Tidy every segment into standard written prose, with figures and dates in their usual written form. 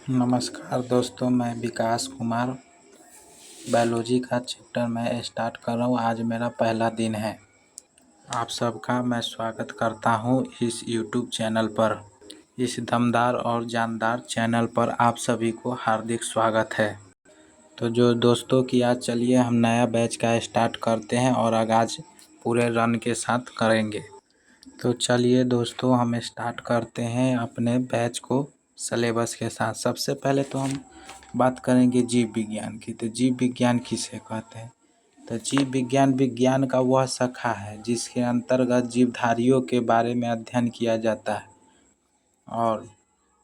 नमस्कार दोस्तों, मैं विकास कुमार बायोलॉजी का चैप्टर मैं स्टार्ट कर रहा हूँ। आज मेरा पहला दिन है। आप सबका मैं स्वागत करता हूँ इस यूट्यूब चैनल पर। इस दमदार और जानदार चैनल पर आप सभी को हार्दिक स्वागत है। तो जो दोस्तों की आज चलिए हम नया बैच का स्टार्ट करते हैं और आगाज़ पूरे रन के साथ करेंगे। तो चलिए दोस्तों हम स्टार्ट करते हैं अपने बैच को सिलेबस के साथ। सबसे पहले तो हम बात करेंगे जीव विज्ञान की। तो जीव विज्ञान किसे कहते हैं? तो जीव विज्ञान विज्ञान का वह शाखा है जिसके अंतर्गत जीवधारियों के बारे में अध्ययन किया जाता है। और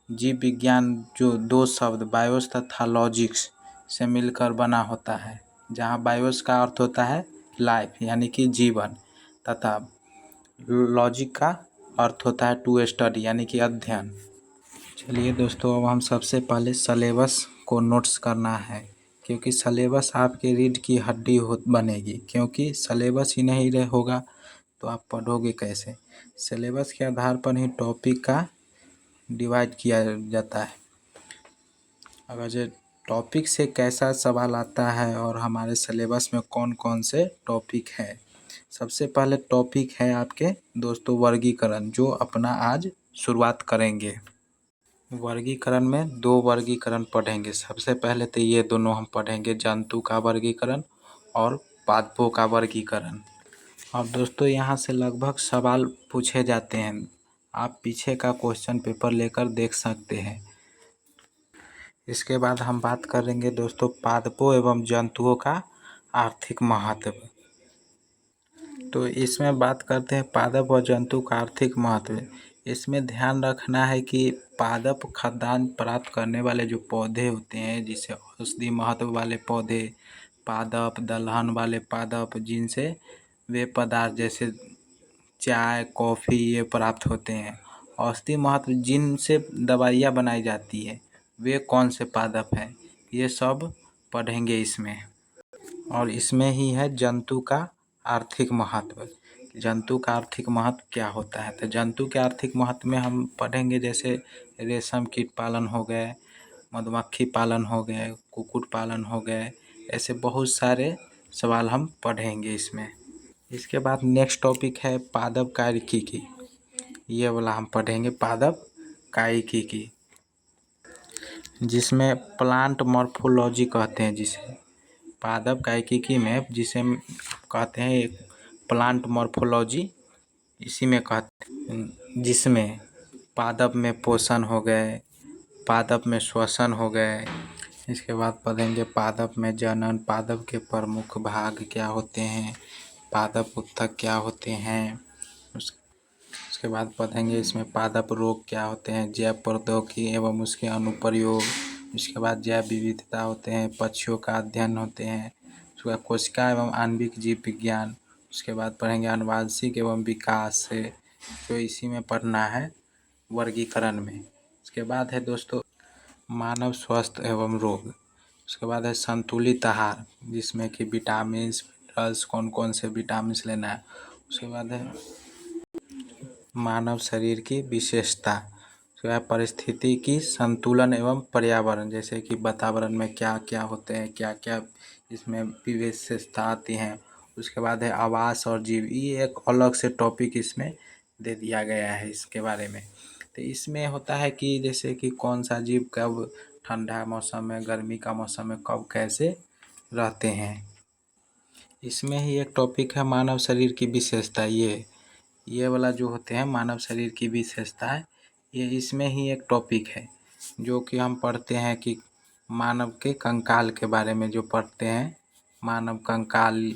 जीव विज्ञान जो दो शब्द बायोस तथा लॉजिक्स से मिलकर बना होता है, जहाँ बायोस का अर्थ होता है लाइफ यानी कि जीवन, तथा लॉजिक का अर्थ होता है टू स्टडी यानी कि अध्ययन। चलिए दोस्तों, अब हम सबसे पहले सिलेबस को नोट्स करना है, क्योंकि सिलेबस आपके रीढ़ की हड्डी बनेगी। क्योंकि सिलेबस ही नहीं रहे होगा तो आप पढ़ोगे कैसे? सिलेबस के आधार पर ही टॉपिक का डिवाइड किया जाता है। अगर जो टॉपिक से कैसा सवाल आता है और हमारे सिलेबस में कौन कौन से टॉपिक है। सबसे पहले टॉपिक है आपके दोस्तों वर्गीकरण, जो अपना आज शुरुआत करेंगे। वर्गीकरण में दो वर्गीकरण पढ़ेंगे। सबसे पहले तो ये दोनों हम पढ़ेंगे, जंतु का वर्गीकरण और पादपों का वर्गीकरण। और दोस्तों यहाँ से लगभग सवाल पूछे जाते हैं, आप पीछे का क्वेश्चन पेपर लेकर देख सकते हैं। इसके बाद हम बात करेंगे दोस्तों पादपों एवं जंतुओं का आर्थिक महत्व। तो इसमें बात करते हैं पादप और जंतु का आर्थिक महत्व। इसमें ध्यान रखना है कि पादप खाद्यान्न प्राप्त करने वाले जो पौधे होते हैं, जिसे औषधि महत्व वाले पौधे, पादप दलहन वाले पादप, जिनसे वे पदार्थ जैसे चाय कॉफ़ी ये प्राप्त होते हैं। औषधि महत्व जिनसे दवाइयाँ बनाई जाती है वे कौन से पादप हैं, ये सब पढ़ेंगे इसमें। और इसमें ही है जंतु का आर्थिक महत्व। जंतु का आर्थिक महत्व क्या होता है? तो जंतु के आर्थिक महत्व में हम पढ़ेंगे जैसे रेशम कीट पालन हो गए, मधुमक्खी पालन हो गए, कुक्कुट पालन हो गए, ऐसे बहुत सारे सवाल हम पढ़ेंगे इसमें। इसके बाद नेक्स्ट टॉपिक है पादप कायिकी। ये वाला हम पढ़ेंगे पादप कायिकी, जिसमें प्लांट मॉर्फोलॉजी कहते हैं जिसे। पादप कायिकी में जिसे हम कहते हैं एक प्लांट मॉर्फोलॉजी, इसी में कहते हैं, जिसमें पादप में पोषण हो गए, पादप में श्वसन हो गए। इसके बाद पढ़ेंगे पादप में जनन, पादप के प्रमुख भाग क्या होते हैं, पादप उत्तक क्या होते हैं। उसके बाद पढ़ेंगे इसमें पादप रोग क्या होते हैं, जैव प्रौद्योगिकी एवं उसके अनुप्रयोग। उसके बाद जैव विविधता होते हैं, पक्षियों का अध्ययन होते हैं। उसके बाद कोशिका एवं आणविक जीव विज्ञान। उसके बाद पढ़ेंगे आनुवांशिक एवं विकास से, जो इसी में पढ़ना है वर्गीकरण में। उसके बाद है दोस्तों मानव स्वास्थ्य एवं रोग। उसके बाद है संतुलित आहार, जिसमें कि विटामिन्स मिनरल्स कौन कौन से विटामिन्स लेना है। उसके बाद है मानव शरीर की विशेषता। उसके बाद परिस्थिति की संतुलन एवं पर्यावरण, जैसे कि वातावरण में क्या क्या होते हैं, क्या क्या इसमें विशेषता आती हैं। उसके बाद है आवास और जीव, ये एक अलग से टॉपिक इसमें दे दिया गया है इसके बारे में। तो इसमें होता है कि जैसे कि कौन सा जीव कब ठंडा मौसम में, गर्मी का मौसम में कब कैसे रहते हैं। इसमें ही एक टॉपिक है मानव शरीर की विशेषता। ये वाला जो होते हैं मानव शरीर की विशेषता है, ये इसमें ही एक टॉपिक है, जो कि हम पढ़ते हैं कि मानव के कंकाल के बारे में जो पढ़ते हैं, मानव कंकाल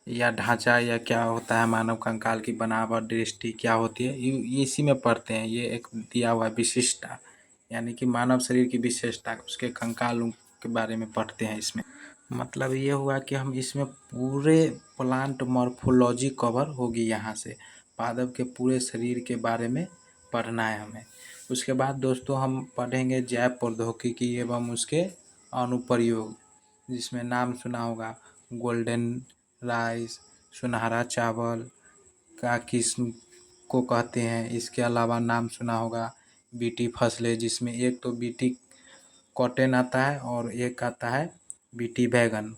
या ढांचा या क्या होता है, मानव कंकाल की बनावट दृष्टि क्या होती है, ये इसी में पढ़ते हैं। ये एक दिया हुआ विशिष्टता यानी कि मानव शरीर की विशेषता, उसके कंकालों के बारे में पढ़ते हैं इसमें। मतलब ये हुआ कि हम इसमें पूरे प्लांट मॉर्फोलॉजी कवर होगी। यहाँ से पादप के पूरे शरीर के बारे में पढ़ना है हमें। उसके बाद दोस्तों हम पढ़ेंगे जैव प्रौद्योगिकी एवं उसके अनुप्रयोग, जिसमें नाम सुना होगा गोल्डन राइस, सुनहरा चावल का किस्म को कहते हैं। इसके अलावा नाम सुना होगा बीटी फसलें, जिसमें एक तो बीटी कॉटन आता है और एक आता है बीटी बैगन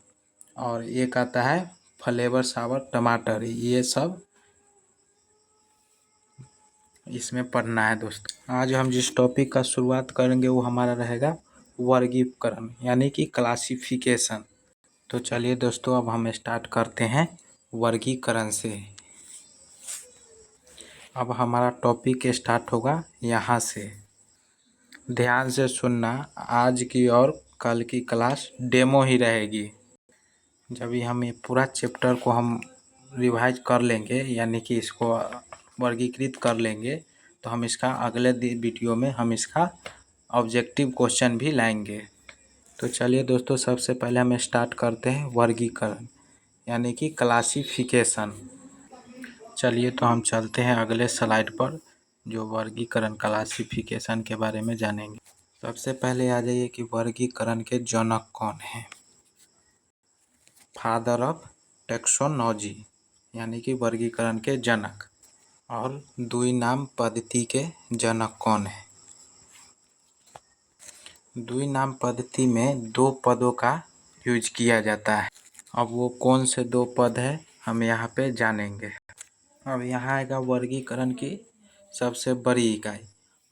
और एक आता है फ्लेवर सावर टमाटर। ये सब इसमें पढ़ना है दोस्तों। आज हम जिस टॉपिक का शुरुआत करेंगे वो हमारा रहेगा वर्गीकरण यानी कि क्लासिफिकेशन। तो चलिए दोस्तों, अब हम स्टार्ट करते हैं वर्गीकरण से। अब हमारा टॉपिक स्टार्ट होगा यहाँ से। ध्यान से सुनना, आज की और कल की क्लास डेमो ही रहेगी। जब भी हम ये पूरा चैप्टर को हम रिवाइज कर लेंगे यानी कि इसको वर्गीकृत कर लेंगे तो हम इसका अगले वीडियो में हम इसका ऑब्जेक्टिव क्वेश्चन भी लाएंगे। तो चलिए दोस्तों, सबसे पहले हम स्टार्ट करते हैं वर्गीकरण यानी कि क्लासिफिकेशन। चलिए तो हम चलते हैं अगले स्लाइड पर, जो वर्गीकरण क्लासिफिकेशन के बारे में जानेंगे। सबसे पहले आ जाइए कि वर्गीकरण के जनक कौन हैं। फादर ऑफ टेक्सोनॉलजी यानी कि वर्गीकरण के जनक। और द्विनाम पद्धति के जनक कौन है। द्विनाम पद्धति में दो पदों का यूज किया जाता है। अब वो कौन से दो पद है हम यहाँ पे जानेंगे। अब यहाँ आएगा वर्गीकरण की सबसे बड़ी इकाई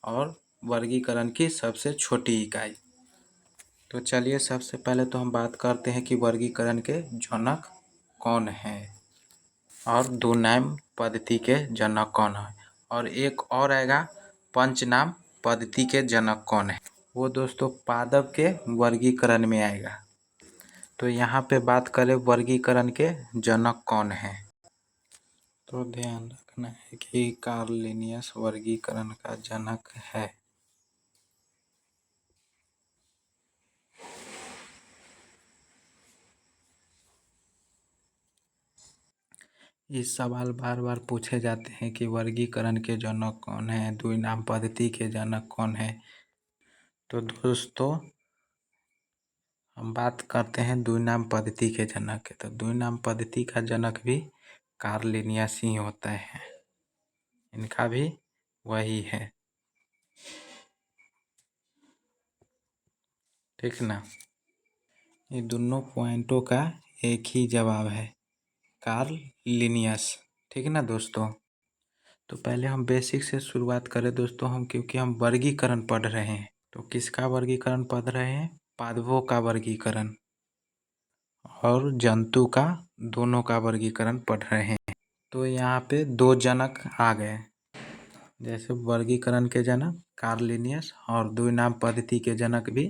और वर्गीकरण की सबसे छोटी इकाई। तो चलिए सबसे पहले तो हम बात करते हैं कि वर्गीकरण के जनक कौन हैं और द्विनाम पद्धति के जनक कौन है। और एक और आएगा पंचनाम पद्धति के जनक कौन है। वो दोस्तों पादप के वर्गीकरण में आएगा। तो यहाँ पे बात करें वर्गीकरण के जनक कौन है, तो ध्यान रखना है कि कार्ल लिनियस वर्गीकरण का जनक है। इस सवाल बार बार पूछे जाते हैं कि वर्गीकरण के जनक कौन है, द्विनाम पद्धति के जनक कौन है। तो दोस्तों हम बात करते हैं द्विनाम पद्धति के जनक के। तो द्विनाम पद्धति का जनक भी कार्ल लिनियस ही होता है, इनका भी वही है, ठीक ना। ये दोनों पॉइंटों का एक ही जवाब है, कार्ल लिनियस, ठीक ना दोस्तों। तो पहले हम बेसिक से शुरुआत करें दोस्तों, हम क्योंकि हम वर्गीकरण पढ़ रहे हैं। तो किसका वर्गीकरण पढ़ रहे हैं, पादपों का वर्गीकरण और जंतु का, दोनों का वर्गीकरण पढ़ रहे हैं। तो यहाँ पे दो जनक आ गए, जैसे वर्गीकरण के जनक कार्ल लिनियस और द्विनाम पद्धति के जनक भी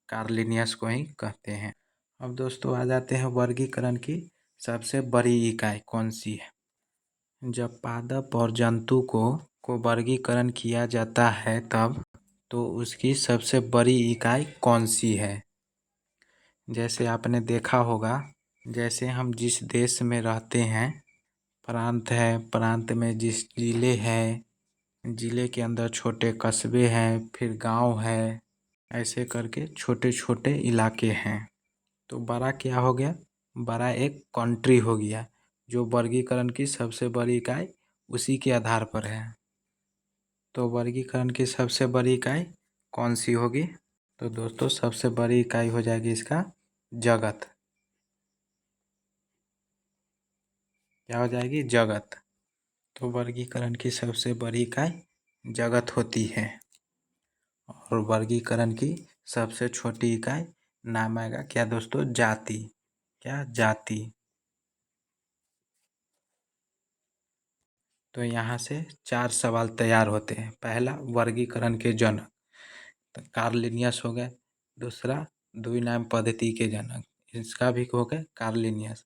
कार्ल लिनियस को ही कहते हैं। अब दोस्तों आ जाते हैं वर्गीकरण की सबसे बड़ी इकाई कौन सी है। जब पादप और जंतु को वर्गीकरण किया जाता है तब तो उसकी सबसे बड़ी इकाई कौन सी है। जैसे आपने देखा होगा, जैसे हम जिस देश में रहते हैं, प्रांत है, प्रांत में जिस जिले है, जिले के अंदर छोटे कस्बे हैं, फिर गांव है, ऐसे करके छोटे छोटे इलाके हैं। तो बड़ा क्या हो गया, बड़ा एक कंट्री हो गया, जो वर्गीकरण की सबसे बड़ी इकाई उसी के आधार पर है। तो वर्गीकरण की सबसे बड़ी इकाई कौन सी होगी, तो दोस्तों सबसे बड़ी इकाई हो जाएगी इसका जगत। क्या हो जाएगी, जगत। तो वर्गीकरण की सबसे बड़ी इकाई जगत होती है। और वर्गीकरण की सबसे छोटी इकाई नाम आएगा क्या दोस्तों, जाति। क्या, जाति। तो यहाँ से चार सवाल तैयार होते हैं। पहला वर्गीकरण के जनक, तो कार्ल लिनियस हो गए। दूसरा द्विनाम पद्धति के जनक, इसका भी हो गए कार्ल लिनियस।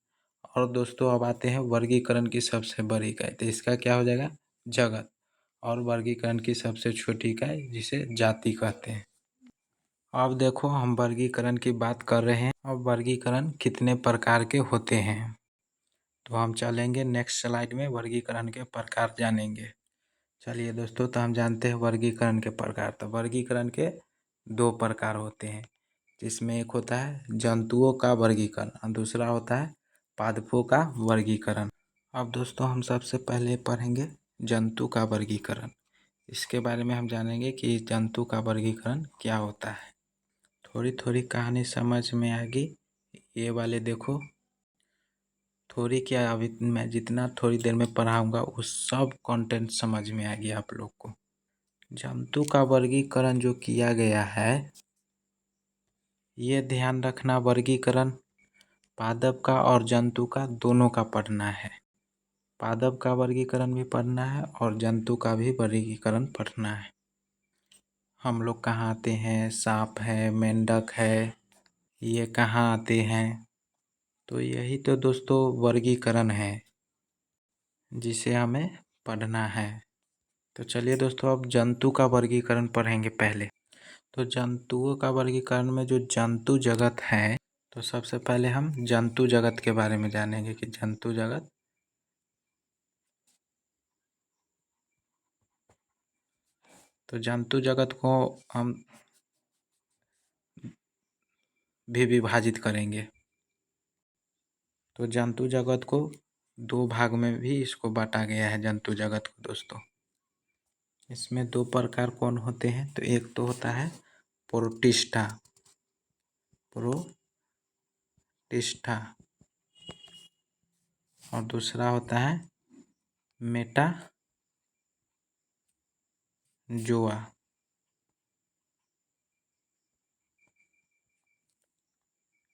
और दोस्तों अब आते हैं वर्गीकरण की सबसे बड़ी इकाई, तो इसका क्या हो जाएगा, जगत। और वर्गीकरण की सबसे छोटी इकाई जिसे जाति कहते हैं। अब देखो हम वर्गीकरण की बात कर रहे हैं। अब वर्गीकरण कितने प्रकार के होते हैं, तो हम चलेंगे नेक्स्ट स्लाइड में वर्गीकरण के प्रकार जानेंगे। चलिए दोस्तों, तो हम जानते हैं वर्गीकरण के प्रकार। तो वर्गीकरण के दो प्रकार होते हैं, जिसमें एक होता है जंतुओं का वर्गीकरण और दूसरा होता है पादपों का वर्गीकरण। अब दोस्तों हम सबसे पहले पढ़ेंगे जंतु का वर्गीकरण। इसके बारे में हम जानेंगे कि जंतु का वर्गीकरण क्या होता है। थोड़ी थोड़ी कहानी समझ में आएगी। ये वाले देखो, थोड़ी क्या, अभी मैं जितना थोड़ी देर में पढ़ाऊँगा वो सब कंटेंट समझ में आएगी आप लोग को। जंतु का वर्गीकरण जो किया गया है, ये ध्यान रखना, वर्गीकरण पादप का और जंतु का दोनों का पढ़ना है। पादप का वर्गीकरण भी पढ़ना है और जंतु का भी वर्गीकरण पढ़ना है। हम लोग कहाँ आते हैं, सांप है, मेंढक है, ये कहाँ आते हैं। तो यही तो दोस्तों वर्गीकरण है जिसे हमें पढ़ना है। तो चलिए दोस्तों, अब जंतु का वर्गीकरण पढ़ेंगे पहले। तो जंतुओं का वर्गीकरण में जो जंतु जगत है, तो सबसे पहले हम जंतु जगत के बारे में जानेंगे कि जंतु जगत, तो जंतु जगत को हम भी विभाजित करेंगे। तो जंतु जगत को दो भाग में भी इसको बांटा गया है जंतु जगत को दोस्तों। इसमें दो प्रकार कौन होते हैं, तो एक तो होता है प्रोटिस्टा, प्रोटिस्टा, और दूसरा होता है मेटाजोआ।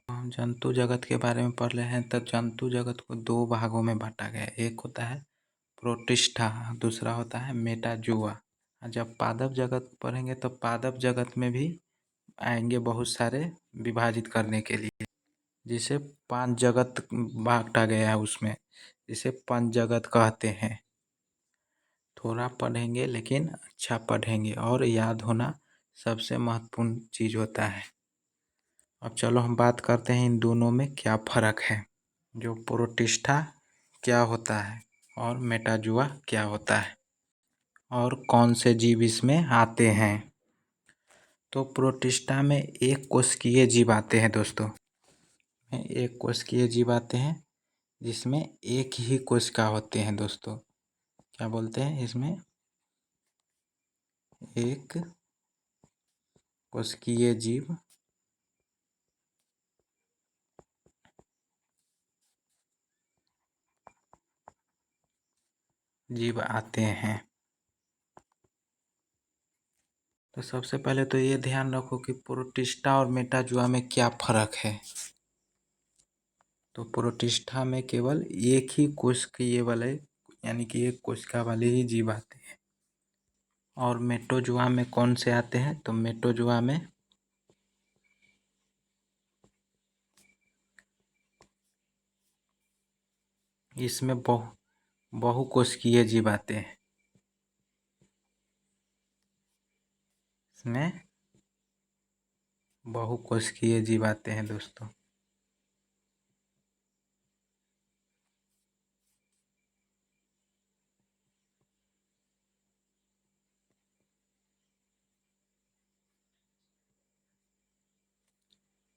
हम जंतु जगत के बारे में पढ़ रहे हैं, तब जंतु जगत को दो भागों में बांटा गया है। एक होता है प्रोटिस्टा, दूसरा होता है मेटाजोआ। जब पादप जगत पढ़ेंगे तो पादप जगत में भी आएंगे बहुत सारे विभाजित करने के लिए, जिसे पांच जगत बांटा गया है उसमें, जिसे पंच जगत कहते हैं। थोड़ा पढ़ेंगे लेकिन अच्छा पढ़ेंगे, और याद होना सबसे महत्वपूर्ण चीज़ होता है। अब चलो हम बात करते हैं इन दोनों में क्या फ़र्क है, जो प्रोटिस्टा क्या होता है और मेटाजोआ क्या होता है, और कौन से जीव इसमें आते हैं। तो प्रोटिस्टा में एक कोशिकीय जीव आते हैं दोस्तों, एक कोशिकीय जीव आते हैं जिसमें एक ही कोशिका होते हैं दोस्तों। क्या बोलते हैं इसमें, एक कोशिकीय जीव आते हैं। तो सबसे पहले तो ये ध्यान रखो कि प्रोटिस्टा और मेटाजोआ में क्या फ़र्क है। तो प्रोटिस्टा में केवल एक ही कोशिकीय वाले, यानी कि एक कोशिका वाले ही जीव आते हैं। और मेटाजोआ में कौन से आते हैं, तो मेटाजोआ में इसमें बहुकोशिकीय जीव आते हैं। इसमें बहुकोशिकीय जीव आते हैं दोस्तों।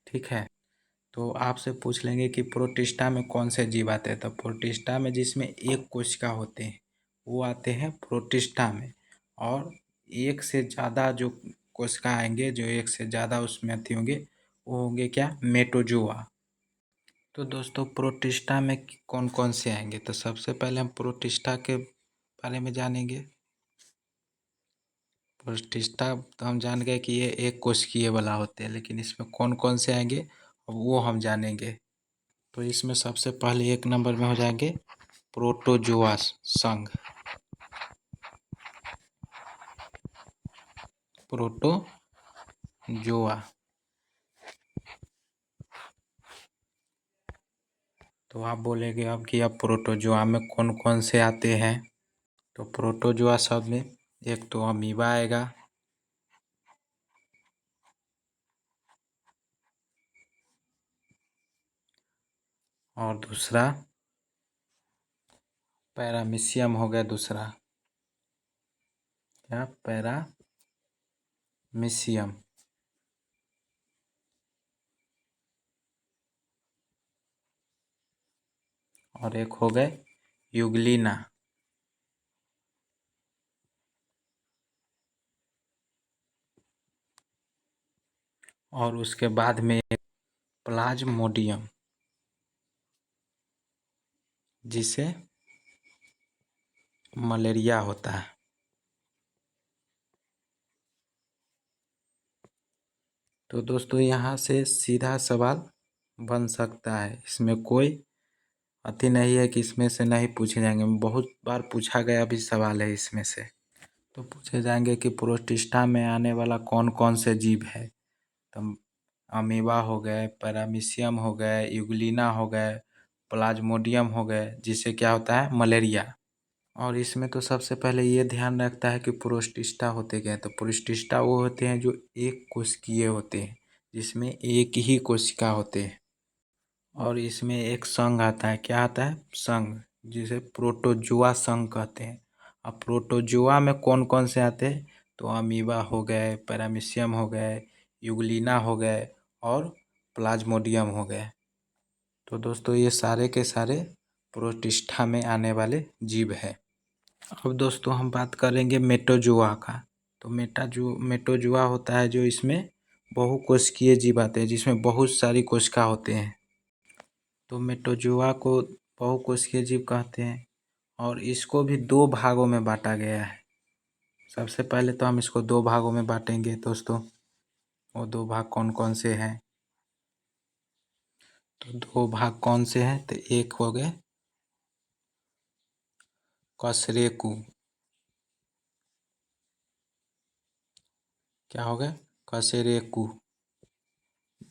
ठीक है, तो आपसे पूछ लेंगे कि प्रोटिस्टा में कौन से जीव आते हैं। तो प्रोटिस्टा में जिसमें एक कोशिका होते हैं वो आते हैं प्रोटिस्टा में, और एक से ज़्यादा जो कोशिका आएंगे, जो एक से ज़्यादा उसमें अति होंगे, वो होंगे क्या, मेटाजोआ। तो दोस्तों प्रोटिस्टा में कौन कौन से आएंगे, तो सबसे पहले हम प्रोटिस्टा के बारे में जानेंगे। प्रोटिस्टा तो हम जान गए कि ये एक कोशिकीय वाला होते हैं, लेकिन इसमें कौन कौन से आएंगे अब वो हम जानेंगे। तो इसमें सबसे पहले एक नंबर में हो जाएंगे प्रोटोजोआ संघ, प्रोटोजोआ। तो आप बोलेंगे अब कि अब प्रोटोजोआ में कौन कौन से आते हैं। तो प्रोटोजोआ सब में एक तो अमीबा आएगा, और दूसरा पैरामीशियम हो गया, दूसरा क्या, पैरामीशियम। और एक हो गए यूग्लिना। और उसके बाद में प्लाज्मोडियम, जिसे मलेरिया होता है। तो दोस्तों यहाँ से सीधा सवाल बन सकता है, इसमें कोई अति नहीं है कि इसमें से नहीं पूछे जाएंगे। बहुत बार पूछा गया भी सवाल है इसमें से। तो पूछे जाएंगे कि प्रोटिस्टा में आने वाला कौन कौन से जीव है। तो अमीबा हो गए, पैरामीशियम हो गए, यूग्लिना हो गए, प्लाज्मोडियम हो गए, जिससे क्या होता है मलेरिया। और इसमें तो सबसे पहले ये ध्यान रखता है कि प्रोटिस्टा होते क्या है। तो प्रोटिस्टा वो होते हैं जो एक कोशिकीय होते हैं, जिसमें एक ही कोशिका होते हैं। और इसमें एक संघ आता है, क्या आता है संघ, जिसे प्रोटोजोआ संघ कहते हैं। अब प्रोटोजोआ में कौन कौन से आते हैं, तो अमीबा हो गए, पैरामीशियम हो गए, यूग्लिना हो गए और प्लाज्मोडियम हो गए। तो दोस्तों ये सारे के सारे प्रोटिस्टा में आने वाले जीव है। अब दोस्तों हम बात करेंगे मेटोजोआ का। तो मेटोजोआ होता है जो इसमें बहुकोशिकीय जीव आते हैं, जिसमें बहुत सारी कोशिका होते हैं। तो मेटोजोआ को बहुकोशिकीय जीव कहते हैं और इसको भी दो भागों में बांटा गया है। सबसे पहले तो हम इसको दो भागों में बांटेंगे दोस्तों। वो दो भाग कौन कौन से हैं, तो दो भाग कौन से हैं, तो एक हो गए कशेरुकी, क्या हो गया कशेरुकी,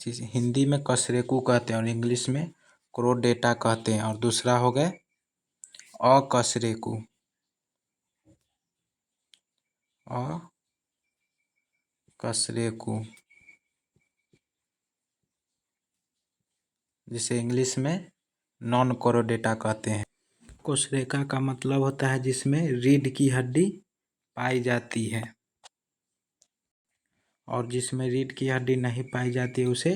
जिस हिंदी में कशेरुकी कहते हैं और इंग्लिश में क्रोडेटा कहते हैं। और दूसरा हो गए अकशेरुकी, अकशेरुकी, जिसे इंग्लिश में नॉन कोरोडेटा कहते हैं। कोशरेका का मतलब होता है जिसमें रीढ़ की हड्डी पाई जाती है, और जिसमें रीढ़ की हड्डी नहीं पाई जाती है उसे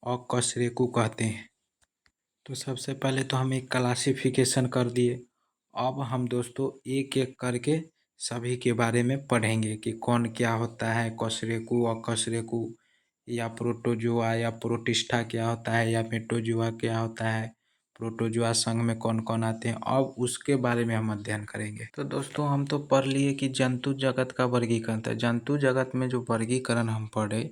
अकशेरुकी कहते हैं। तो सबसे पहले तो हम एक क्लासिफिकेशन कर दिए। अब हम दोस्तों एक एक करके सभी के बारे में पढ़ेंगे कि कौन क्या होता है, कशेरुकी, अकशेरुकी, या प्रोटोजोआ या प्रोटिस्टा क्या होता है, या मेटोजोआ क्या होता है, प्रोटोजोआ संघ में कौन कौन आते हैं। अब उसके बारे में हम अध्ययन करेंगे। तो दोस्तों हम तो पढ़ लिए कि जंतु जगत का वर्गीकरण था। जंतु जगत में जो वर्गीकरण हम पढ़े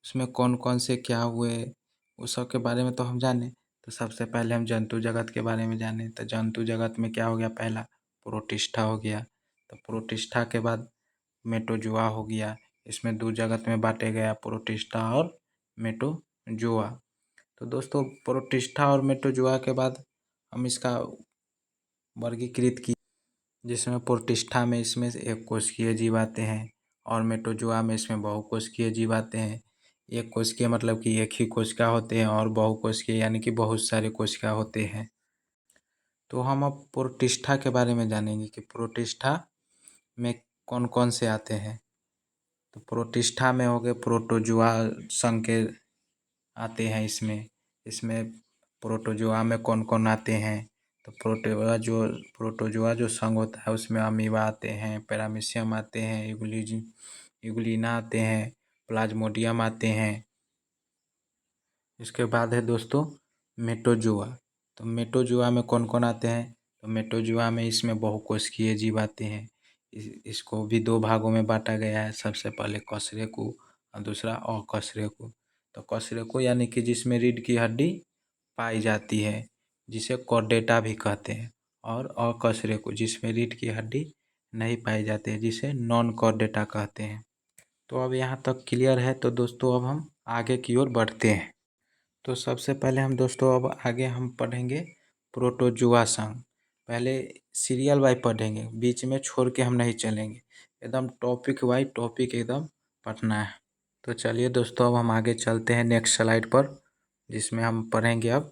उसमें कौन कौन से क्या हुए उस सब के बारे में तो हम जाने। तो सबसे पहले हम जंतु जगत के बारे में जाने। तो जंतु जगत में क्या हो गया, पहला प्रोटिस्टा हो गया। तो प्रोटिस्टा के बाद मेटोजोआ हो गया। इसमें दो जगत में बांटे गया, प्रोटिस्टा और मेटोजोआ। तो दोस्तों प्रोटिस्टा और मेटोजोआ के बाद हम इसका वर्गीकृत किए, जिसमें प्रोटिस्टा में इसमें एक कोशिकीय जीव आते हैं और मेटोजोआ में इसमें बहुकोशिकीय जीव आते हैं। एक कोशिकीय मतलब कि एक ही कोशिका होते हैं और बहुकोशिकीय यानी कि बहुत सारे कोशिका होते हैं। तो हम अब प्रोटिस्टा के बारे में जानेंगे कि प्रोटिस्टा में कौन कौन से आते हैं। तो प्रोटिस्टा में हो गए प्रोटोजोआ संघ के आते हैं। इसमें इसमें प्रोटोजोआ में कौन कौन आते हैं, तो प्रोटोजोआ जो संघ होता है उसमें अमीबा आते हैं, पैरामीशियम आते हैं, यूग्लिना आते हैं, प्लाज्मोडियम आते हैं। इसके बाद है दोस्तों मेटोजोआ। तो मेटोजोआ में कौन कौन आते हैं, तो मेटोजोआ में इसमें बहुकोशिकीय जीव आते हैं। इसको भी दो भागों में बांटा गया है। सबसे पहले कशेरुकी और दूसरा अकशेरुकी। तो कशेरुकी यानी कि जिसमें रीढ़ की हड्डी पाई जाती है, जिसे कॉर्डेटा भी कहते हैं, और अकशेरुकी जिसमें रीढ़ की हड्डी नहीं पाई जाती है, जिसे नॉन कॉर्डेटा कहते हैं। तो अब यहाँ तक क्लियर है। तो दोस्तों अब हम आगे की ओर बढ़ते हैं। तो सबसे पहले हम दोस्तों अब आगे हम पढ़ेंगे प्रोटोजोआ संघ। पहले सीरियल वाइज पढ़ेंगे, बीच में छोड़ के हम नहीं चलेंगे, एकदम टॉपिक वाइज टॉपिक एकदम पढ़ना है। तो चलिए दोस्तों अब हम आगे चलते हैं नेक्स्ट स्लाइड पर, जिसमें हम पढ़ेंगे अब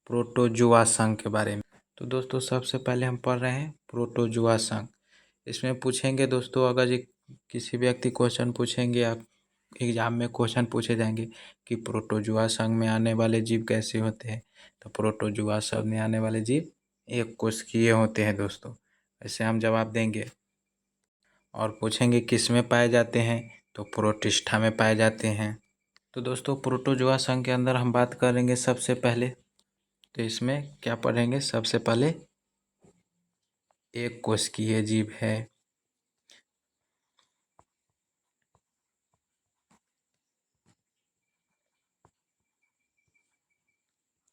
प्रोटोजोआ संघ के बारे में। तो दोस्तों सबसे पहले हम पढ़ रहे हैं प्रोटोजोआ संघ। इसमें पूछेंगे दोस्तों, अगर ये किसी व्यक्ति क्वेश्चन पूछेंगे या एग्जाम में क्वेश्चन पूछे जाएंगे कि प्रोटोजोआ संघ में आने वाले जीव कैसे होते हैं, तो प्रोटोजोआ संघ में आने वाले जीव एक कोशिकीय होते हैं दोस्तों। ऐसे हम जवाब देंगे। और पूछेंगे किस में पाए जाते हैं, तो प्रोटिस्टा में पाए जाते हैं। तो दोस्तों प्रोटोजोआ संघ के अंदर हम बात करेंगे सबसे पहले, तो इसमें क्या पढ़ेंगे? सबसे पहले एक कोशिकीय जीव है।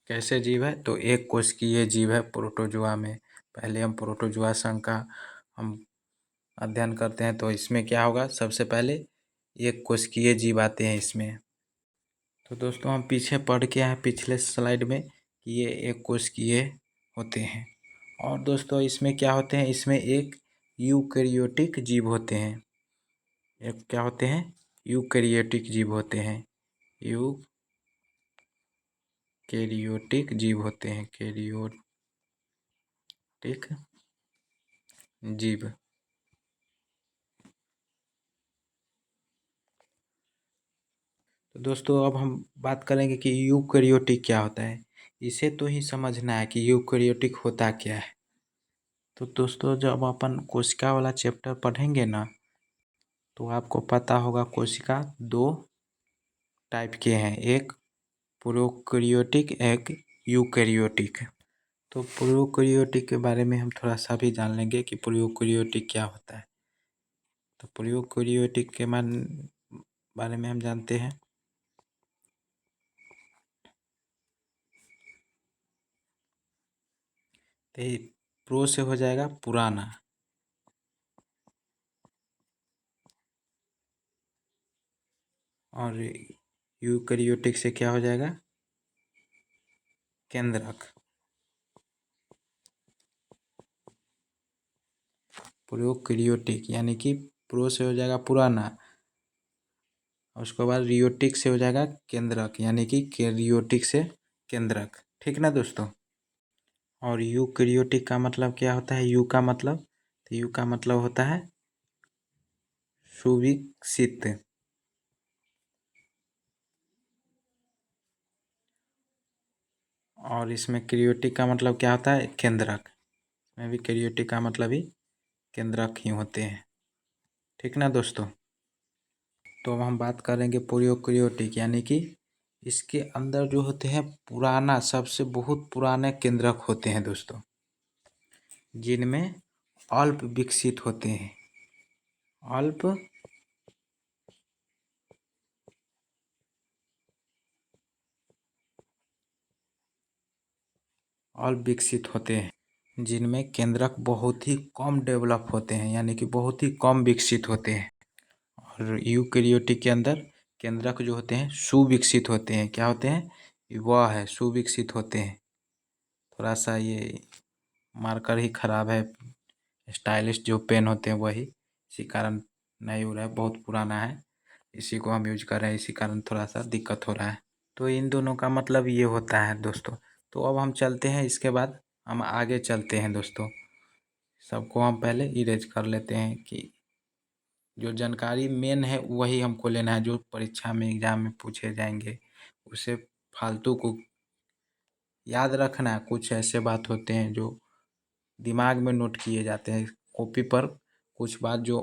कैसे जीव है? तो एक कोशिकीय जीव है प्रोटोजोआ में। पहले हम प्रोटोजोआ संघ का हम अध्ययन करते हैं। तो इसमें क्या होगा? सबसे पहले एक कोशिकीय जीव आते हैं इसमें। तो दोस्तों हम पीछे पढ़ के आए पिछले स्लाइड में कि ये एक कोशिकीय होते हैं। और दोस्तों इसमें क्या होते हैं? इसमें एक यूकैरियोटिक जीव होते हैं। एक क्या होते हैं? यूकैरियोटिक जीव होते हैं। यूकैरियोटिक जीव होते हैं। कैरियोटिक जीव। तो दोस्तों अब हम बात करेंगे कि यूकैरियोटिक क्या होता है। इसे तो ही समझना है कि यूकैरियोटिक होता क्या है। तो दोस्तों जब अपन कोशिका वाला चैप्टर पढ़ेंगे ना, तो आपको पता होगा कोशिका दो टाइप के हैं, एक प्रोकैरियोटिक, एक यूकैरियोटिक। तो प्रोकैरियोटिक के बारे में हम थोड़ा सा भी जान लेंगे कि प्रोकैरियोटिक क्या होता है। तो प्रोकैरियोटिक के बारे में हम जानते हैं। तो प्रो से हो जाएगा पुराना, और यूकैरियोटिक से क्या हो जाएगा? केंद्रक। प्रोकैरियोटिक यानी कि प्रो से हो जाएगा पुराना, और उसके बाद रियोटिक से हो जाएगा केंद्रक, यानी कि कैरियोटिक से केंद्रक। ठीक ना दोस्तों? और यूकैरियोटिक का मतलब क्या होता है? यू का मतलब, तो यू का मतलब होता है सुविकसित। और इसमें कैरियोटिक का मतलब क्या होता है? केंद्रक। इसमें भी कैरियोटिक का मतलब ही केंद्रक ही होते हैं। ठीक ना दोस्तों? तो अब हम बात करेंगे प्रोकैरियोटिक, यानी कि इसके अंदर जो होते हैं पुराना, सबसे बहुत पुराने केंद्रक होते हैं दोस्तों, जिनमें अल्प विकसित होते हैं। अल्प अल्प विकसित होते हैं, जिनमें केंद्रक बहुत ही कम डेवलप होते हैं, यानी कि बहुत ही कम विकसित होते हैं। और यूकैरियोटिक के अंदर केंद्रक जो होते हैं सुविकसित होते हैं। क्या होते हैं? वह है सुविकसित होते हैं। थोड़ा सा ये मार्कर ही खराब है, स्टाइलिश जो पेन होते हैं वही, इसी कारण नहीं हो रहा है, बहुत पुराना है, इसी को हम यूज कर रहे हैं, इसी कारण थोड़ा सा दिक्कत हो रहा है। तो इन दोनों का मतलब ये होता है दोस्तों। तो अब हम चलते हैं, इसके बाद हम आगे चलते हैं दोस्तों। सबको हम पहले इरेज कर लेते हैं कि जो जानकारी मेन है वही हमको लेना है, जो परीक्षा में एग्जाम में पूछे जाएंगे उसे फालतू को याद रखना है। कुछ ऐसे बात होते हैं जो दिमाग में नोट किए जाते हैं कॉपी पर, कुछ बात जो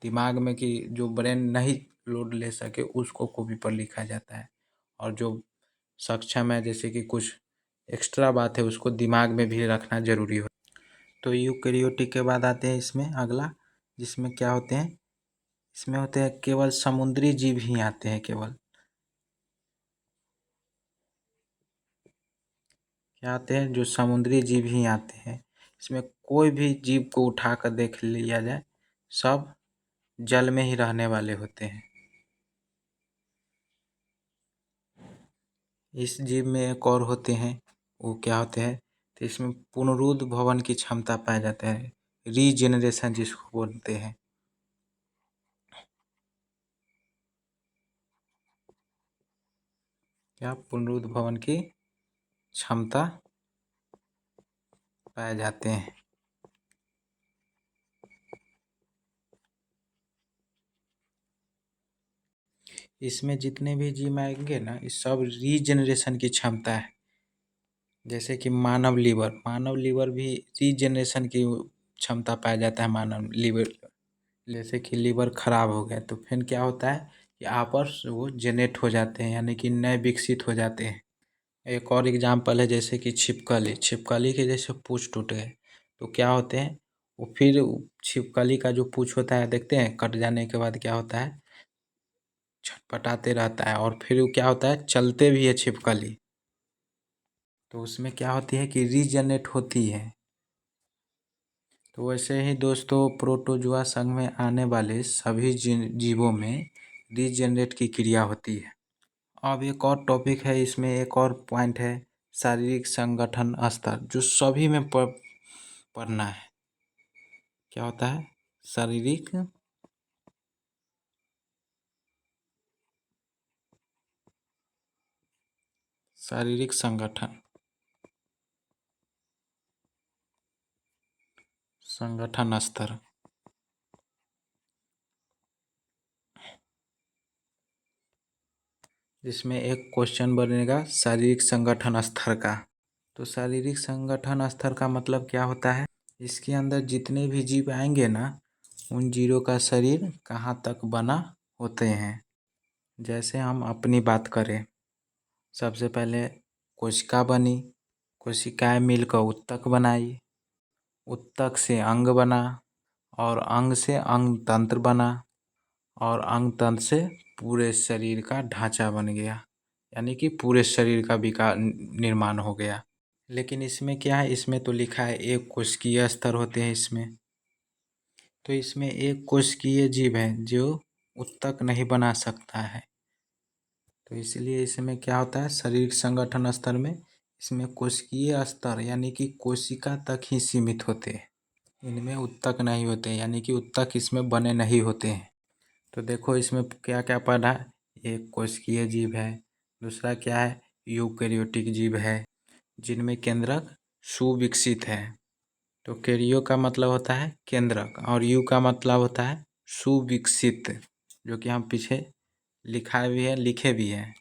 दिमाग में कि जो ब्रेन नहीं लोड ले सके उसको कॉपी पर लिखा जाता है, और जो सक्षम है जैसे कि कुछ एक्स्ट्रा बात है उसको दिमाग में भी रखना जरूरी हो। तो यूकैरियोटिक के बाद आते हैं इसमें अगला, जिसमें क्या होते हैं? इसमें होते हैं केवल समुद्री जीव ही आते हैं। केवल क्या आते हैं? जो समुद्री जीव ही आते हैं। इसमें कोई भी जीव को उठाकर देख लिया जाए, सब जल में ही रहने वाले होते हैं। इस जीव में एक और होते हैं, वो क्या होते हैं? तो इसमें पुनरुद्भवन की क्षमता पाया जाता है, रीजेनरेशन जिसको बोलते हैं। क्या? पुनरुद्भवन की क्षमता पाए जाते हैं। इसमें जितने भी जीव आएंगे ना, इस सब रीजेनरेशन की क्षमता है। जैसे कि मानव लीवर भी रीजेनरेशन की क्षमता पाया जाता है। मानव लीवर जैसे कि लीवर खराब हो गया तो फिर क्या होता है कि आपस वो जनरेट हो जाते हैं, यानी कि नए विकसित हो जाते हैं। एक और एग्जाम्पल है जैसे कि छिपकली, छिपकली के जैसे पूँछ टूट गए तो क्या होते हैं, वो फिर छिपकली का जो पूँछ होता है देखते हैं कट जाने के बाद क्या होता है, छटपटाते रहता है और फिर वो क्या होता है, चलते भी है छिपकली। तो उसमें क्या होती है कि रीजनरेट होती है। तो वैसे ही दोस्तों प्रोटोजोआ संघ में आने वाले सभी जीवों में रीजनरेट की क्रिया होती है। अब एक और टॉपिक है, इसमें एक और पॉइंट है, शारीरिक संगठन स्तर, जो सभी में पढ़ना है। क्या होता है शारीरिक शारीरिक संगठन स्तर। जिसमें एक क्वेश्चन बनेगा शारीरिक संगठन स्तर का। तो शारीरिक संगठन स्तर का मतलब क्या होता है, इसके अंदर जितने भी जीव आएंगे ना, उन जीवों का शरीर कहाँ तक बना होते हैं। जैसे हम अपनी बात करें, सबसे पहले कोशिका बनी, कोशिकाएं मिलकर उत्तक बनाई, उत्तक से अंग बना और अंग से अंग तंत्र बना और अंग तंत्र से पूरे शरीर का ढांचा बन गया, यानी कि पूरे शरीर का विकास निर्माण हो गया। लेकिन इसमें क्या है, इसमें तो लिखा है एक कोशिकीय स्तर होते हैं इसमें, तो इसमें एक कोशिकीय जीव है जो उत्तक नहीं बना सकता है। तो इसलिए इसमें क्या होता है, शारीरिक संगठन स्तर में इसमें कोशिकीय स्तर यानी कि कोशिका तक ही सीमित होते हैं, इनमें उत्तक नहीं होते, यानी कि उत्तक इसमें बने नहीं होते हैं। तो देखो इसमें क्या क्या पढ़ा, एक कोशिकीय जीव है, दूसरा क्या है यूकेरियोटिक जीव है जिनमें केंद्रक सुविकसित है। तो कैरियो का मतलब होता है केंद्रक और यू का मतलब होता है सुविकसित, जो कि हम पीछे लिखा भी है, लिखे भी हैं।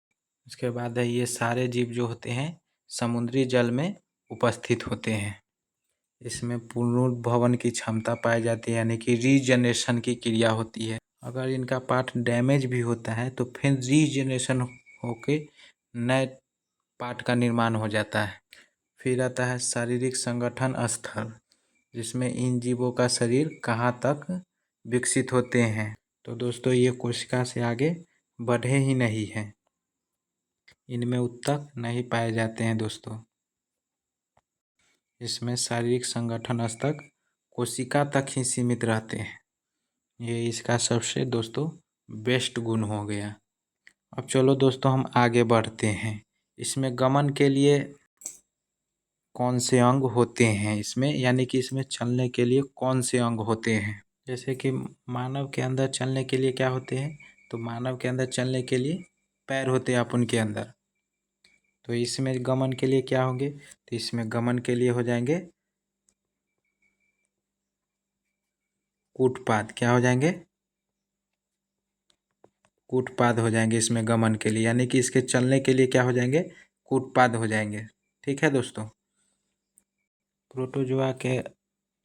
उसके बाद है ये सारे जीव जो होते हैं समुद्री जल में उपस्थित होते हैं। इसमें पुनरुद्भवन की क्षमता पाई जाती है, यानी कि रीजनरेशन की क्रिया होती है। अगर इनका पार्ट डैमेज भी होता है तो फिर रीजनरेशन होके नए पार्ट का निर्माण हो जाता है। फिर आता है शारीरिक संगठन स्तर, जिसमें इन जीवों का शरीर कहाँ तक विकसित होते हैं। तो दोस्तों ये कोशिका से आगे बढ़े ही नहीं हैं, इनमें उत्तक नहीं पाए जाते हैं दोस्तों। इसमें शारीरिक संगठन स्तर कोशिका तक ही सीमित रहते हैं, ये इसका सबसे दोस्तों बेस्ट गुण हो गया। अब चलो दोस्तों हम आगे बढ़ते हैं। इसमें गमन के लिए कौन से अंग होते हैं इसमें, यानी कि इसमें चलने के लिए कौन से अंग होते हैं। जैसे कि मानव के अंदर चलने के लिए क्या होते हैं, तो मानव के अंदर चलने के लिए पैर होते हैं अपन के अंदर। तो इसमें गमन के लिए क्या होंगे, तो इसमें गमन के लिए हो जाएंगे कूटपाद। क्या हो जाएंगे, कूटपाद हो जाएंगे इसमें गमन के लिए, यानी कि इसके चलने के लिए क्या हो जाएंगे, कूटपाद हो जाएंगे। ठीक है दोस्तों। प्रोटोजोआ के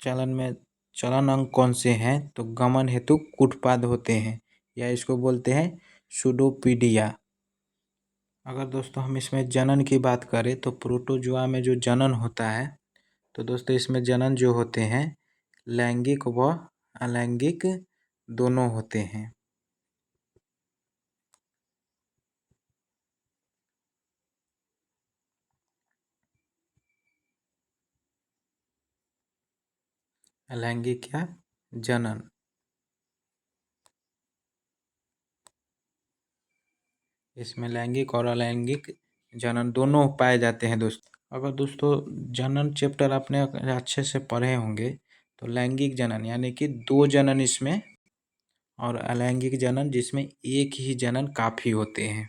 चलन में चलन अंग कौन से हैं, तो गमन हेतु कूटपाद होते हैं, या इसको बोलते हैं सुडोपीडिया। अगर दोस्तों हम इसमें जनन की बात करें तो प्रोटोजोआ में जो जनन होता है, तो दोस्तों इसमें जनन जो होते हैं लैंगिक व अलैंगिक दोनों होते हैं। अलैंगिक क्या, जनन। इसमें लैंगिक और अलैंगिक जनन दोनों पाए जाते हैं दोस्तों। अगर दोस्तों जनन चैप्टर आपने अच्छे से पढ़े होंगे तो लैंगिक जनन यानी कि दो जनन इसमें, और अलैंगिक जनन जिसमें एक ही जनन काफ़ी होते हैं।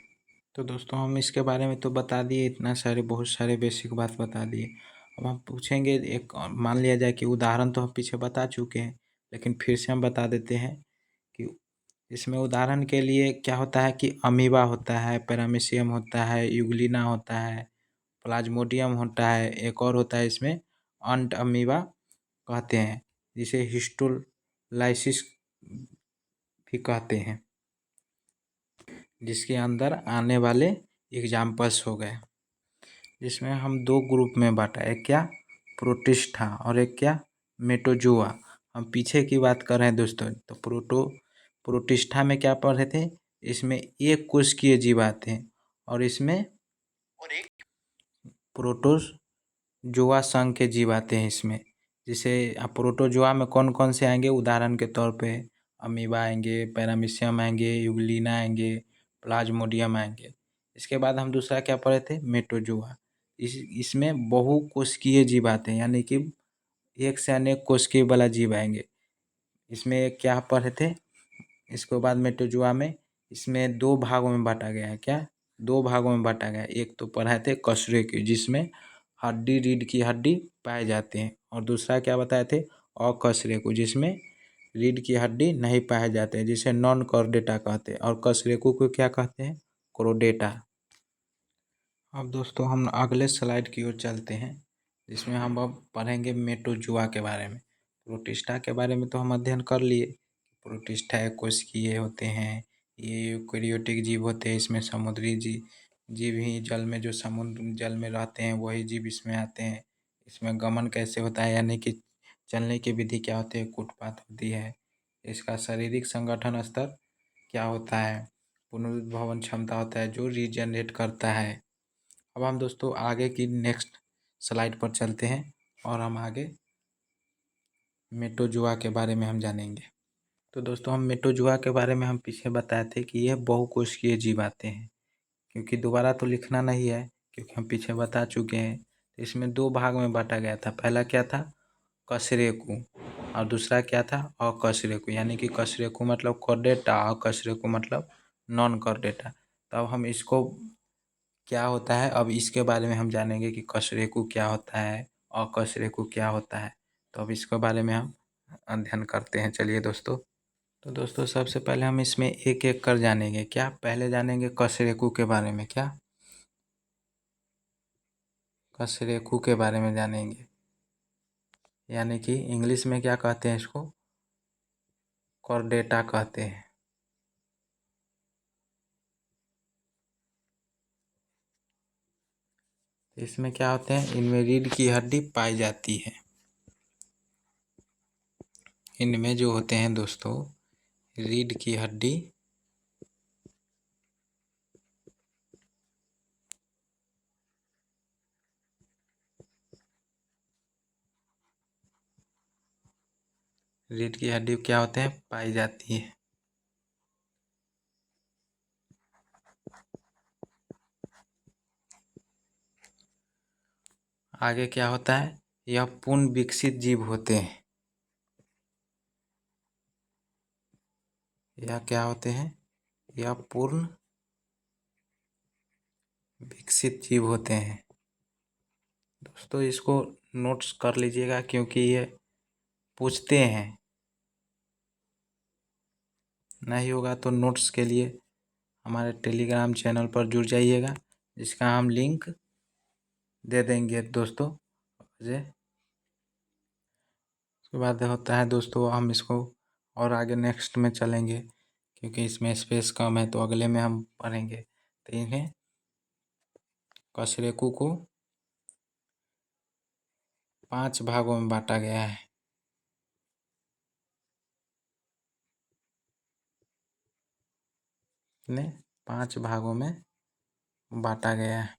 तो दोस्तों हम इसके बारे में तो बता दिए, इतना सारे बहुत सारे बेसिक बात बता दिए। अब हम पूछेंगे एक, मान लिया जाए कि उदाहरण तो हम पीछे बता चुके हैं, लेकिन फिर से हम बता देते हैं कि इसमें उदाहरण के लिए क्या होता है कि अमीबा होता है, पैरामीशियम होता है, यूग्लिना होता है, प्लाज्मोडियम होता है, एक और होता है इसमें अंट अमीबा कहते हैं, जिसे हिस्टोलाइसिस भी कहते हैं, जिसके अंदर आने वाले एग्जाम्पल्स हो गए, जिसमें हम दो ग्रुप में बांटा, एक क्या प्रोटिस्टा और एक क्या मेटोजोआ। हम पीछे की बात कर रहे हैं दोस्तों, तो प्रोटिस्टा में क्या पढ़े थे, इसमें एक कोशिकीय जीव आते हैं और इसमें प्रोटोजोआ संघ के जीव आते हैं इसमें। जिसे प्रोटोजोआ में कौन कौन से आएंगे, उदाहरण के तौर पे अमीबा आएंगे, पैरामीशियम आएंगे, यूग्लिना आएंगे, प्लाज्मोडियम आएंगे। इसके बाद हम दूसरा क्या पढ़े थे, मेटोजोआ। इसमें बहुकोशिकीय जीव आते हैं, यानी कि एक से अनेक कोशिकीय वाला जीव आएंगे। इसमें क्या पढ़े थे, इसके बाद मेटोजोआ में इसमें दो भागों में बांटा गया है। क्या, दो भागों में बांटा गया है। एक तो पढ़ाए थे कशेरुकी, जिसमें हड्डी, रीढ़ की हड्डी पाए जाते हैं, और दूसरा क्या बताए थे, अकशेरुकी, जिसमें रीढ़ की हड्डी नहीं पाए जाते हैं, जिसे नॉन कॉर्डेटा कहते हैं, और कशेरुकी को क्या कहते हैं, क्रोडेटा। अब दोस्तों हम अगले स्लाइड की ओर चलते हैं, जिसमें हम अब पढ़ेंगे मेटोजोआ के बारे में। प्रोटिस्टा के बारे में तो हम अध्ययन कर लिए, प्रोटिस्टा एक कोशिकीय होते हैं, ये यूकेरियोटिक जीव होते हैं। इसमें समुद्री जीव ही जल में, जो समुद्र जल में रहते हैं वही जीव इसमें आते हैं। इसमें गमन कैसे होता है, यानी कि चलने की विधि क्या होती है, कूटपात होती है। इसका शारीरिक संगठन स्तर क्या होता है, पुनरुद्भवन क्षमता होता है, जो रीजनरेट करता है। अब हम दोस्तों आगे की नेक्स्ट स्लाइड पर चलते हैं और हम आगे मेटोजोआ के बारे में हम जानेंगे। तो दोस्तों हम मेटोजोआ के बारे में हम पीछे बताए थे कि यह बहुकोशिकीय जीव आते हैं, क्योंकि दोबारा तो लिखना नहीं है, क्योंकि हम पीछे बता चुके हैं। तो इसमें दो भाग में बांटा गया था। पहला क्या था, कशेरुकी, और दूसरा क्या था, अकशेरुकी। यानी कि कशेरुकी मतलब कॉर्डेटा, अकशेरुकी मतलब नॉन कॉर्डेटा। तो अब हम इसको क्या होता है, अब इसके बारे में हम जानेंगे कि कशेरुकी क्या होता है, अकशेरुकी क्या होता है। तो अब इसके बारे में हम अध्ययन करते हैं। चलिए दोस्तों, तो दोस्तों सबसे पहले हम इसमें एक एक कर जानेंगे। क्या, पहले जानेंगे कशेरुकी के बारे में। क्या, कशेरुकी के बारे में जानेंगे, यानी कि इंग्लिश में क्या कहते हैं, इसको कॉर्डेटा कहते हैं। इसमें क्या होते हैं, इनमें रीढ़ की हड्डी पाई जाती है। इनमें जो होते हैं दोस्तों, रीढ़ की हड्डी रीढ़ की हड्डी क्या होते हैं, पाई जाती है। आगे क्या होता है, यह पूर्ण विकसित जीव होते हैं। यह क्या होते हैं, यह पूर्ण विकसित जीव होते हैं। दोस्तों इसको नोट्स कर लीजिएगा, क्योंकि ये पूछते हैं। नहीं होगा तो नोट्स के लिए हमारे टेलीग्राम चैनल पर जुड़ जाइएगा, जिसका हम लिंक दे देंगे दोस्तों। मुझे उसके बाद होता है दोस्तों, हम इसको और आगे नेक्स्ट में चलेंगे, क्योंकि इसमें स्पेस कम है, तो अगले में हम पढ़ेंगे। तो इन्हें कशेरुकी को 5 भागों में बांटा गया है। इन्हें 5 भागों में बांटा गया है।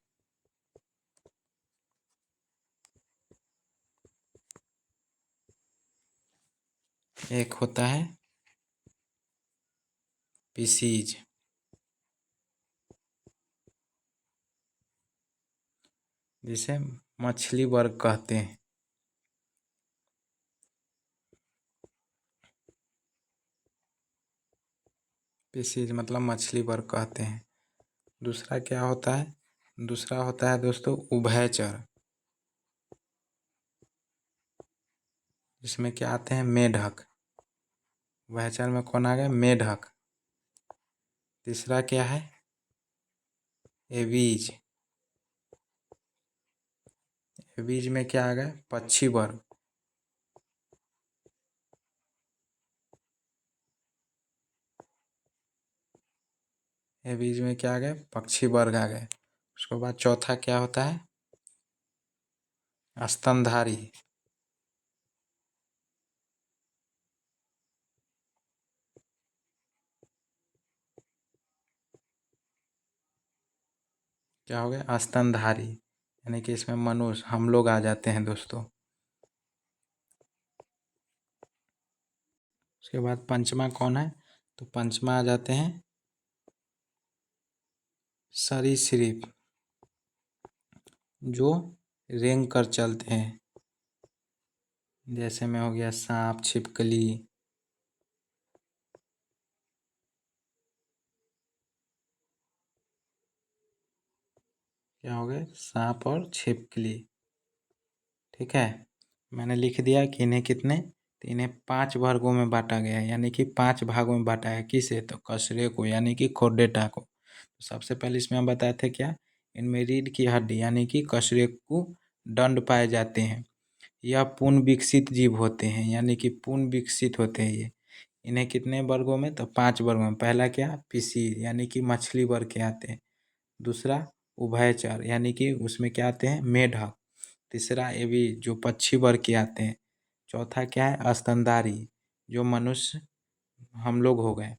एक होता है पीसीज, जिसे मछली वर्ग कहते हैं। पीसीज मतलब मछली वर्ग कहते हैं। दूसरा क्या होता है, दूसरा होता है दोस्तों उभयचर, जिसमें क्या आते हैं, मेढक। उभयचर में कौन आ गया, मेढक। तीसरा क्या है, एवीज। एवीज में क्या आ गया, पक्षी वर्ग। ये बीच में क्या आ गए, पक्षी वर्ग आ गए। उसके बाद चौथा क्या होता है, स्तनधारी। क्या हो गया, स्तनधारी, यानी कि इसमें मनुष्य, हम लोग आ जाते हैं दोस्तों। उसके बाद पंचमा कौन है, तो पंचमा आ जाते हैं सरीसृप, जो रेंग कर चलते हैं। जैसे में हो गया सांप, छिपकली। क्या हो गए, सांप और छिपकली। ठीक है, मैंने लिख दिया कि इन्हें कितने, तो इन्हें 5 वर्गों में बांटा गया है, यानी कि 5 भागों में बांटा है। किसे, तो कछुए को, यानी कि खोडेटा को। तो सबसे पहले इसमें हम बताए थे क्या, इनमें रीढ़ की हड्डी यानी कि कछुए को दंड पाए जाते हैं। यह पूर्ण विकसित जीव होते हैं, यानी कि पूर्ण विकसित होते हैं ये। इन्हें कितने वर्गों में, तो 5 वर्गों में। पहला क्या, फिशी यानी कि मछली वर्ग के आते हैं। दूसरा उभयचर, यानी कि उसमें क्या आते हैं, मेढक। तीसरा ये भी जो पक्षी वर्ग के आते हैं। चौथा क्या है, स्तनधारी, जो मनुष्य हम लोग हो गए।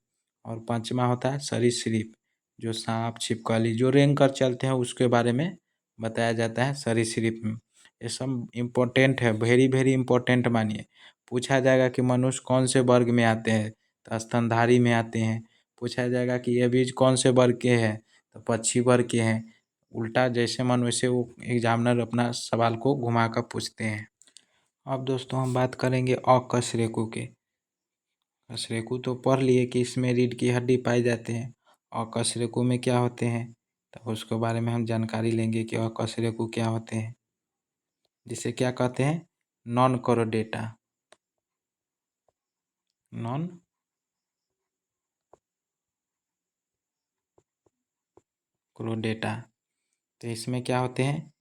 और पांचवा होता है सरीसृप, जो सांप, छिपकली, जो रेंग कर चलते हैं, उसके बारे में बताया जाता है सरीसृप में। ये सब इम्पोर्टेंट है, वेरी वेरी इम्पोर्टेंट मानिए। पूछा जाएगा कि मनुष्य कौन से वर्ग में आते हैं, तो स्तनधारी में आते हैं। पूछा जाएगा कि ये बीज कौन से वर्ग के हैं, तो पक्षी वर्ग के हैं। उल्टा जैसे मन वैसे वो एग्जामिनर अपना सवाल को घुमा कर पूछते हैं। अब दोस्तों हम बात करेंगे अकशेरुकी के। कशेरुकी तो पढ़ लिए कि इसमें रीढ़ की हड्डी पाई जाते हैं। अकशेरुकी में क्या होते हैं, तो उसके बारे में हम जानकारी लेंगे कि अकशेरुकी क्या होते हैं, जिसे क्या कहते हैं, नॉन कोरोडेटा। नॉन कोरोडेटा, तो इसमें क्या होते हैं,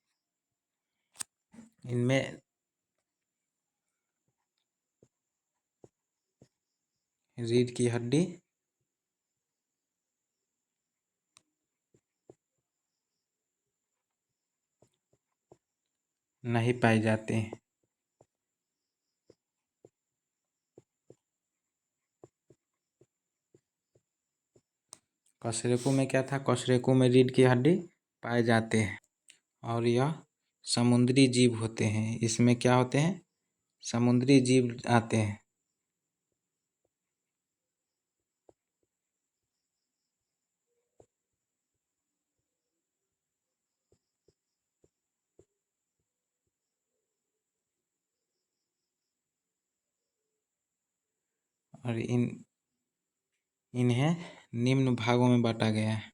इनमें रीढ़ की हड्डी नहीं पाए जाते हैं। कशेरुकी में क्या था, कशेरुकी में रीढ़ की हड्डी पाए जाते हैं। और यह समुद्री जीव होते हैं। इसमें क्या होते हैं, समुद्री जीव आते हैं। और इन्हें निम्न भागों में बांटा गया है।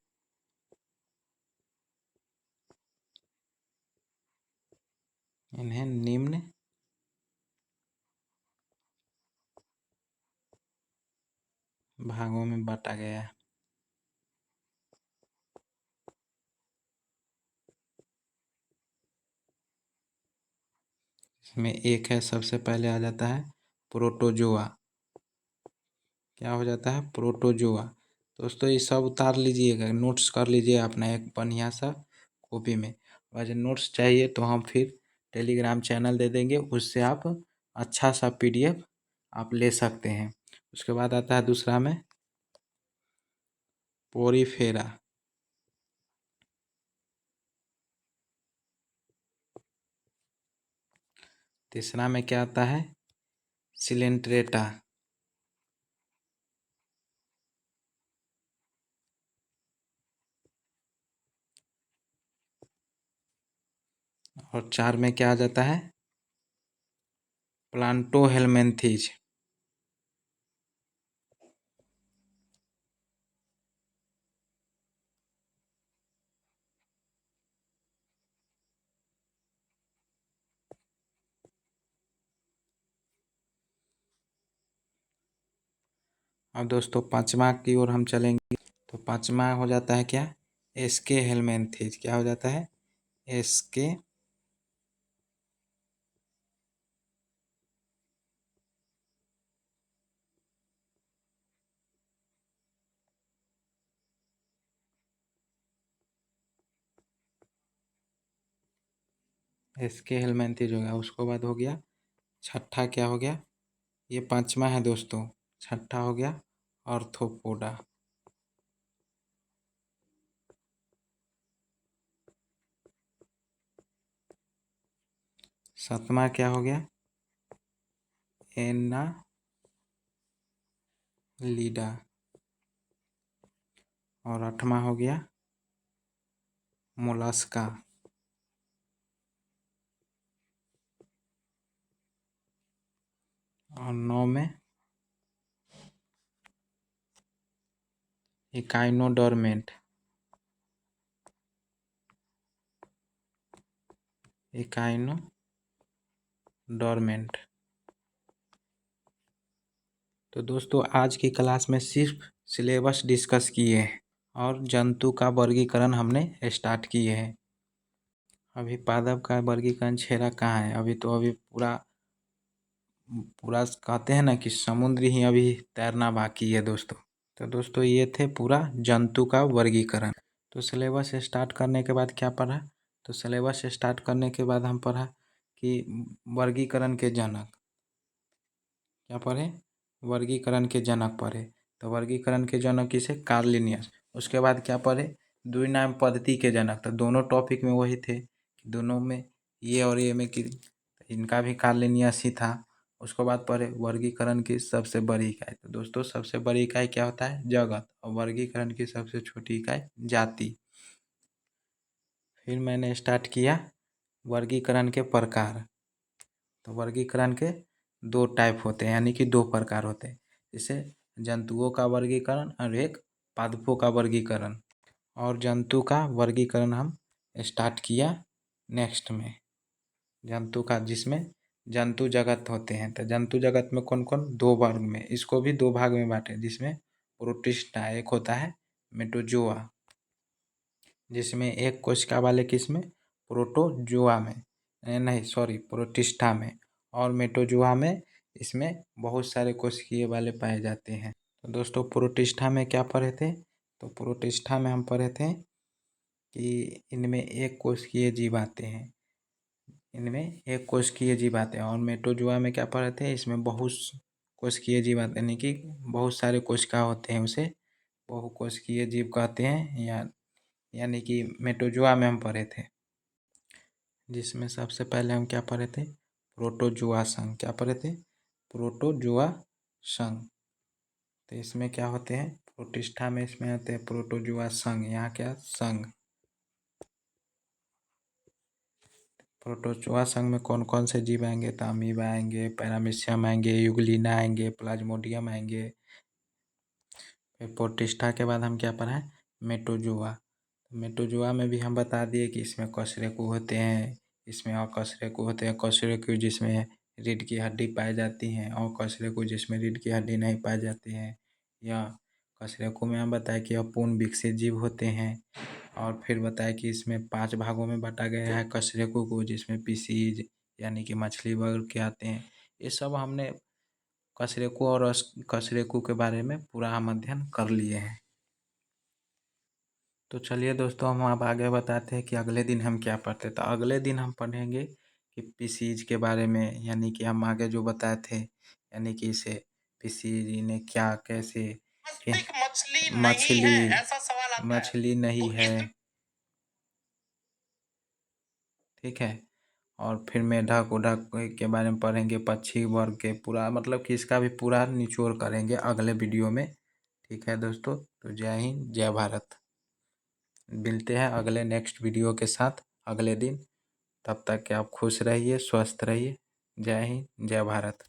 इन्हें निम्न भागों में बांटा गया है। इसमें एक है, सबसे पहले आ जाता है प्रोटोजोआ। क्या हो जाता है, प्रोटोजोआ। दोस्तों ये सब उतार लीजिएगा, नोट्स कर लीजिए अपना एक बढ़िया सा कॉपी में। और जो नोट्स चाहिए तो हम फिर टेलीग्राम चैनल दे देंगे, उससे आप अच्छा सा PDF आप ले सकते हैं। उसके बाद आता है दूसरा में पोरीफेरा। तीसरा में क्या आता है, सिलेंट्रेटा। और 4 में क्या आ जाता है, प्लांटोहेलमिन्थीज। अब दोस्तों पांचवा की ओर हम चलेंगे, तो पांचवा हो जाता है क्या, एसके हेलमिन्थीज। क्या हो जाता है, एसके इसके हेलमेंथी हो गया, उसको बाद हो गया छठा क्या हो गया, ये पांचवा है दोस्तों, छठा हो गया ऑर्थोपोडा। सातवां क्या हो गया, एना लीडा। और आठवां हो गया मोलास्का। और 9 में इकाइनोडोरमेंट। इकाइनोडोरमेंट। तो दोस्तों आज की क्लास में सिर्फ सिलेबस डिस्कस किए हैं और जंतु का वर्गीकरण हमने स्टार्ट किए हैं। अभी पादप का वर्गीकरण छेड़ा कहाँ है, अभी तो अभी पूरा पूरा कहते हैं ना कि समुद्र ही अभी तैरना बाकी है दोस्तों। तो दोस्तों ये थे पूरा जंतु का वर्गीकरण। तो सिलेबस स्टार्ट करने के बाद क्या पढ़ा, तो सिलेबस स्टार्ट करने के बाद हम पढ़ा कि वर्गीकरण के जनक, क्या पढ़े, वर्गीकरण के जनक पढ़े। तो वर्गीकरण के जनक किसे, कार्ल लिनियस। उसके बाद क्या पढ़े, द्विनाम पद्धति के जनक। तो दोनों टॉपिक में वही थे, दोनों में ये और ये में कि इनका भी कार्ल लिनियस ही था। उसके बाद पढ़े वर्गीकरण की सबसे बड़ी इकाई। तो दोस्तों सबसे बड़ी इकाई क्या होता है, जगत। और वर्गीकरण की सबसे छोटी इकाई जाति। फिर मैंने स्टार्ट किया वर्गीकरण के प्रकार। तो वर्गीकरण के दो टाइप होते हैं, यानी कि दो प्रकार होते हैं, जैसे जंतुओं का वर्गीकरण और एक पादपों का वर्गीकरण। और जंतु का वर्गीकरण हम स्टार्ट किया नेक्स्ट में, जंतु का, जिसमें जंतु जगत होते हैं। तो जंतु जगत में कौन कौन, दो वर्ग में, इसको भी दो भाग में बांटे, जिसमें प्रोटिस्टा, एक होता है मेटोजोआ, जिसमें एक कोशिका वाले किसमें, प्रोटोजोआ में, नहीं सॉरी प्रोटिस्टा में। और मेटोजोआ में इसमें बहुत सारे कोशिकीय वाले पाए जाते हैं। तो दोस्तों प्रोटिस्टा में क्या पढ़े थे, तो प्रोटिस्टा में हम पढ़े थे कि इनमें एक कोशिकीय जीव आते हैं, इनमें एक कोशिकीय जीव आते हैं। और मेटोजोआ में क्या पढ़े थे, इसमें बहुत कोशिकीय जीव आते हैं, यानी कि बहुत सारे कोशिका होते हैं, उसे बहुकोशिकीय जीव कहते हैं, यानी कि मेटोजोआ में हम पढ़े थे। जिसमें सबसे पहले हम क्या पढ़े थे, प्रोटोजोआ संघ। क्या पढ़े थे, प्रोटोजोआ संघ। तो इसमें क्या होते हैं, प्रोटिस्टा में इसमें आते हैं प्रोटोजोआ संघ, यहाँ क्या संघ। प्रोटोजोआ संघ में कौन कौन से जीव आएंगे, तो अमीबा आएंगे, पैरामीशियम आएंगे, यूग्लिना आएंगे, प्लाज्मोडियम आएंगे। फिर प्रोटिस्टा के बाद हम क्या पढ़ा है, मेटोजोआ। मेटोजोआ में भी हम बता दिए कि इसमें कशेरुकी होते हैं, इसमें अकशेरुकी होते हैं। कशेरुकी जिसमें रीढ़ की हड्डी पाई जाती है, और कशेरुकी जिसमें रीढ़ की हड्डी नहीं पाई जाती है। या कशेरुकी में हम बताए कि अपूर्ण विकसित जीव होते हैं। और फिर बताया कि इसमें 5 भागों में बांटा गया है कशेरुकी को, जिसमें पीसीज यानी कि मछली वर्ग के आते हैं। ये सब हमने कशेरुकी और कशेरुकी के बारे में पूरा हम अध्ययन कर लिए हैं। तो चलिए दोस्तों हम अब आगे बताते हैं कि अगले दिन हम क्या पढ़ते। तो अगले दिन हम पढ़ेंगे कि पीसीज के बारे में, यानी कि हम आगे जो बताए थे, यानी कि इसे पीसीज इन्हें क्या कैसे, मछली नहीं है, ठीक है। और फिर मेढक उढ़क के बारे में पढ़ेंगे, पक्षी वर्ग के पूरा, मतलब कि इसका भी पूरा निचोड़ करेंगे अगले वीडियो में। ठीक है दोस्तों, तो जय हिंद जय भारत। मिलते हैं अगले नेक्स्ट वीडियो के साथ अगले दिन। तब तक के आप खुश रहिए, स्वस्थ रहिए। जय हिंद जय भारत।